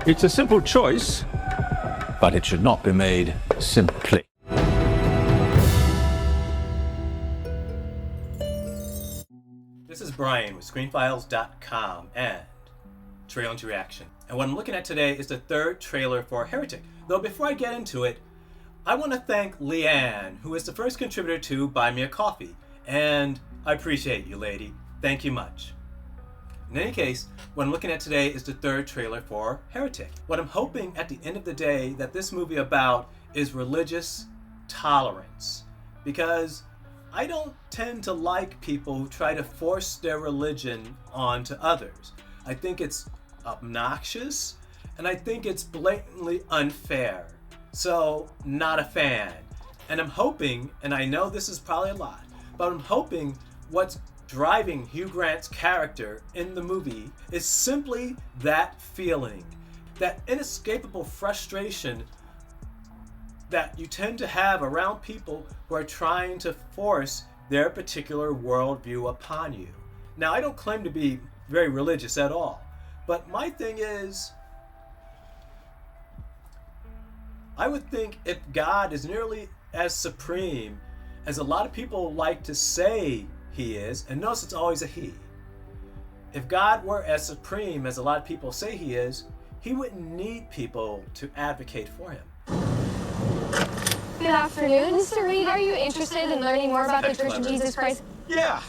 It's a simple choice, but it should not be made simply. This is Brian with ScreenFiles.com and Trailer into Reaction. And what I'm looking at today is the third trailer for Heretic. Though before I get into it, I want to thank Leanne, who is the first contributor to Buy Me a Coffee. And I appreciate you, lady. Thank you much. In any case, what I'm looking at today is the third trailer for Heretic. What I'm hoping at the end of the day that this movie about is religious tolerance. Because I don't tend to like people who try to force their religion onto others. I think it's obnoxious, and I think it's blatantly unfair. So, not a fan. And I'm hoping, and I know this is probably a lot, but I'm hoping what's driving Hugh Grant's character in the movie is simply that feeling, that inescapable frustration that you tend to have around people who are trying to force their particular worldview upon you. Now, I don't claim to be very religious at all, but my thing is, I would think if God is nearly as supreme as a lot of people like to say he is, and notice it's always a he. If God were as supreme as a lot of people say he is, he wouldn't need people to advocate for him. Good afternoon, Mr. Reed. Are you interested in learning more about the Church of Jesus Christ? Yeah.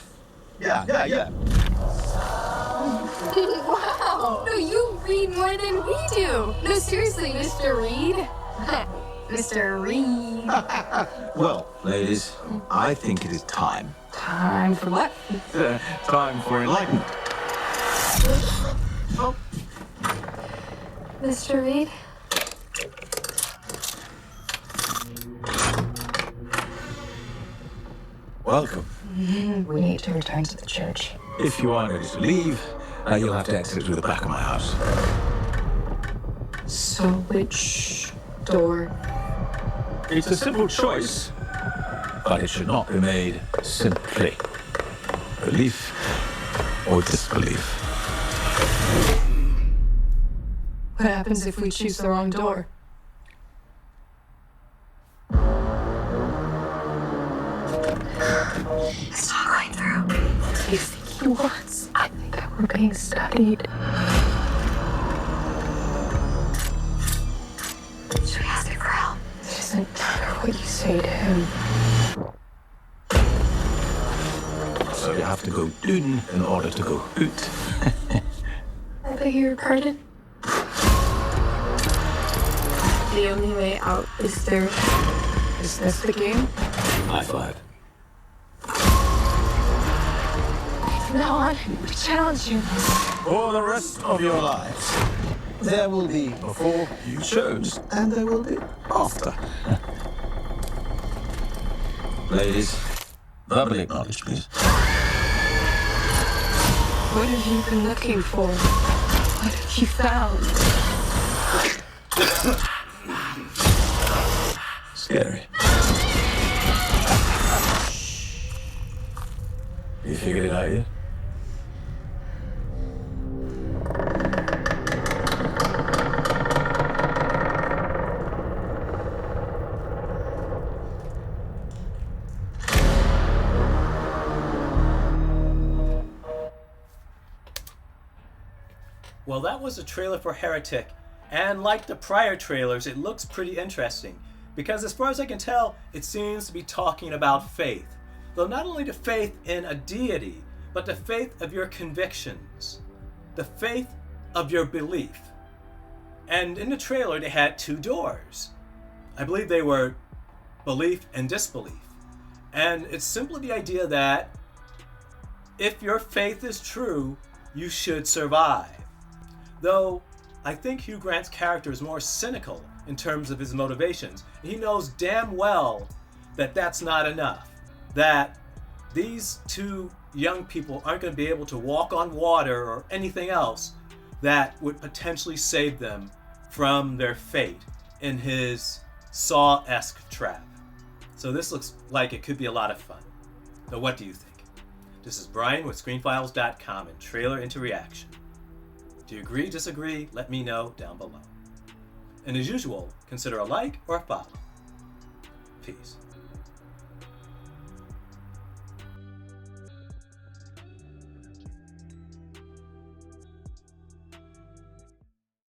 Wow! No, you read more than we do. No, seriously, Mr. Reed. Mr. Reed. Well, ladies, I think it is time. Time for what? Time for enlightenment. Oh. Mr. Reed? Welcome. We need to return to the church. If you aren't ready to leave, you'll have to exit through the back of my house. So which door? It's a simple choice, but it should not be made simply. Belief or disbelief. What happens if we choose the wrong door? It's not going through. What do you think he wants? I think that we're being studied. Should we ask him for help? It doesn't matter what you say to him. So you have to go in order to go out. I beg your pardon? The only way out is through. Is this the game? High five. From now on, we challenge you. For the rest of your lives, there will be before you chose, and there will be after. Ladies, verbally acknowledge, please. What have you been looking for? What have you found? Scary. You figured it out yet? Well, that was a trailer for Heretic, and like the prior trailers, it looks pretty interesting, because as far as I can tell, it seems to be talking about faith. Though not only the faith in a deity, but the faith of your convictions, the faith of your belief. And in the trailer, they had two doors. I believe they were belief and disbelief. And it's simply the idea that if your faith is true, you should survive. Though I think Hugh Grant's character is more cynical in terms of his motivations. He knows damn well that that's not enough. That these two young people aren't going to be able to walk on water or anything else that would potentially save them from their fate in his Saw-esque trap. So this looks like it could be a lot of fun. Though what do you think? This is Brian with ScreenFiles.com and Trailer into Reaction. Do you agree, disagree? Let me know down below. And as usual, consider a like or a follow. Peace.